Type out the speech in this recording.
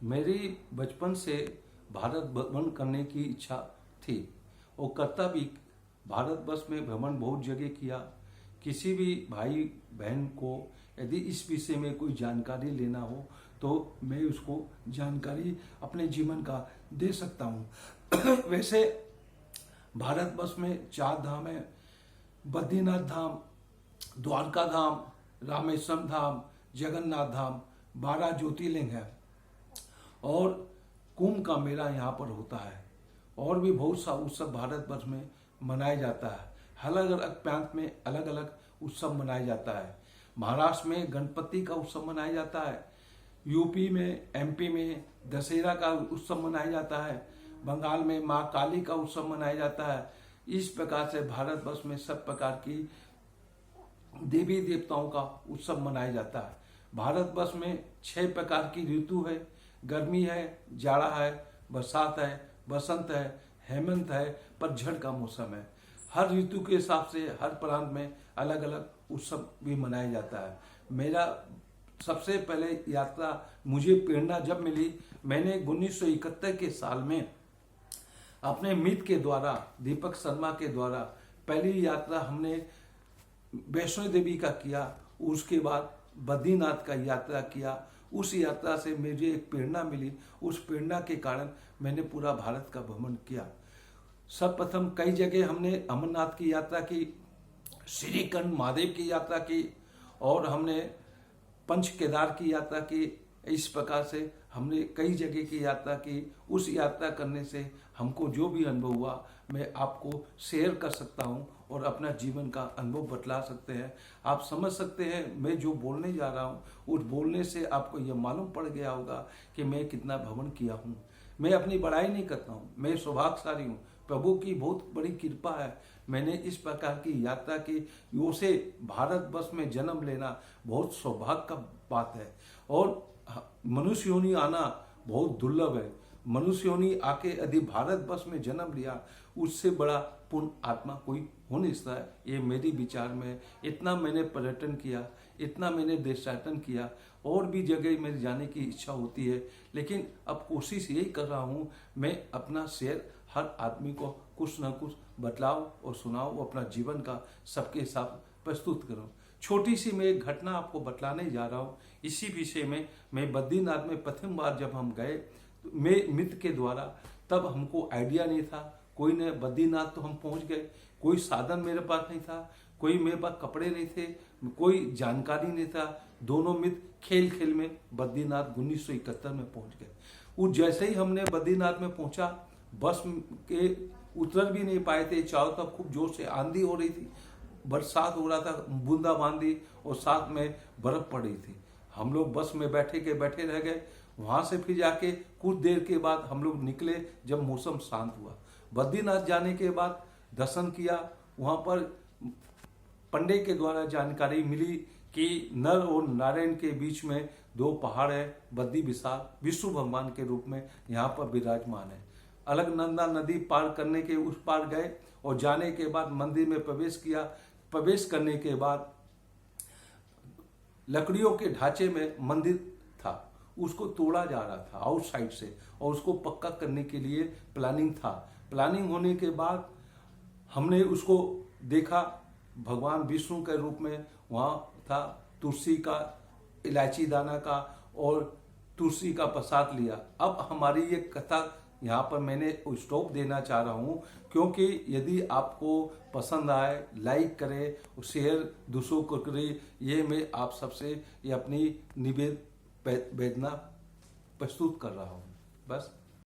मेरी बचपन से भारत भ्रमण करने की इच्छा थी और करता भी। भारतवर्ष में भ्रमण बहुत जगह किया। किसी भी भाई बहन को यदि इस विषय में कोई जानकारी लेना हो तो मैं उसको जानकारी अपने जीवन का दे सकता हूँ। वैसे भारतवर्ष में 4 धाम है: बद्रीनाथ धाम, द्वारका धाम, रामेश्वरम धाम, जगन्नाथ धाम। 12 ज्योतिर्लिंग है और कुंभ का मेला यहाँ पर होता है। और भी बहुत सा उत्सव भारतवर्ष में मनाया जाता है। अलग अलग प्रांत में अलग अलग उत्सव मनाया जाता है। महाराष्ट्र में गणपति का उत्सव मनाया जाता है। यूपी में, एमपी में दशहरा का उत्सव मनाया जाता है। बंगाल में माँ काली का उत्सव मनाया जाता है। इस प्रकार से भारतवर्ष में सब प्रकार की देवी देवताओं का उत्सव मनाया जाता है। भारतवर्ष में 6 प्रकार की ऋतु है: गर्मी है, जाड़ा है, बरसात है, बसंत है, हेमंत है, पतझड़ का मौसम है। हर ऋतु के हिसाब से हर प्रांत में अलग अलग उत्सव भी मनाया जाता है। मेरा सबसे पहले यात्रा, मुझे प्रेरणा जब मिली, मैंने 1971 के साल में अपने मित्र के द्वारा, दीपक शर्मा के द्वारा पहली यात्रा हमने वैष्णो देवी का किया। उसके बाद बद्रीनाथ का यात्रा किया। उस यात्रा से मुझे एक प्रेरणा मिली। उस प्रेरणा के कारण मैंने पूरा भारत का भ्रमण किया। सर्वप्रथम कई जगह हमने अमरनाथ की यात्रा की, श्रीखंड महादेव की यात्रा की और हमने पंच केदार की यात्रा की। इस प्रकार से हमने कई जगह की यात्रा की। उस यात्रा करने से हमको जो भी अनुभव हुआ मैं आपको शेयर कर सकता हूँ और अपना जीवन का अनुभव बतला सकते हैं। आप समझ सकते हैं मैं जो बोलने जा रहा हूँ, उस बोलने से आपको यह मालूम पड़ गया होगा कि मैं कितना भ्रमण किया हूँ। मैं अपनी बड़ाई नहीं करता हूँ, मैं सौभाग्यशाली हूँ। प्रभु की बहुत बड़ी कृपा है। मैंने इस प्रकार की यात्रा की। उसे भारतवर्ष में जन्म लेना बहुत सौभाग्य का बात है और मनुष्य योनि आना बहुत दुर्लभ है। मनुष्य योनि आके यदि भारतवर्ष में जन्म लिया, उससे बड़ा पुण्य आत्मा कोई हो नहीं सकता है। ये मेरी विचार में। इतना मैंने पर्यटन किया, इतना मैंने देशाटन किया, और भी जगह मेरी जाने की इच्छा होती है, लेकिन अब कोशिश यही कर रहा हूँ मैं अपना शेयर हर आदमी को कुछ न कुछ बतलाओ और सुनाओ, अपना जीवन का सबके साथ प्रस्तुत करूँ। छोटी सी मैं एक घटना आपको बतलाने जा रहा हूँ इसी विषय में। मैं बद्रीनाथ में प्रथम बार जब हम गए, मैं मित्र के द्वारा, तब हमको आइडिया नहीं था। कोई ने बद्रीनाथ तो हम पहुंच गए, कोई साधन मेरे पास नहीं था, कोई मेरे पास कपड़े नहीं थे, कोई जानकारी नहीं था। दोनों मित्र खेल खेल में बद्रीनाथ 1971 में पहुंच गए। वो जैसे ही हमने बद्रीनाथ में पहुंचा, बस के उतर भी नहीं पाए थे। चारों तरफ खूब जोर से आंधी हो रही थी, बरसात हो रहा था, बूंदाबांदी, और साथ में बर्फ पड़ रही थी। हम लोग बस में बैठे रह गए। वहां से फिर जाके कुछ देर के बाद हम लोग निकले जब मौसम शांत हुआ। बद्रीनाथ जाने के बाद दर्शन किया। वहां पर पंडित के द्वारा जानकारी मिली कि नर और नारायण के बीच में 2 पहाड़ है। बद्री विशाल विष्णु भगवान के रूप में यहाँ पर विराजमान है। अलकनंदा नदी पार करने के उस पार गए और जाने के बाद मंदिर में प्रवेश किया। प्रवेश करने के बाद लकड़ियों के ढांचे में मंदिर था, उसको तोड़ा जा रहा था आउटसाइड से, और उसको पक्का करने के लिए प्लानिंग था। प्लानिंग होने के बाद हमने उसको देखा, भगवान विष्णु के रूप में वहाँ था। तुलसी का, इलायची दाना का और तुलसी का प्रसाद लिया। अब हमारी ये कथा यहाँ पर मैंने स्टॉप देना चाह रहा हूँ, क्योंकि यदि आपको पसंद आए, लाइक करें, शेयर दूसरों को करें। ये मैं आप सबसे ये अपनी वेदना प्रस्तुत कर रहा हूँ। बस।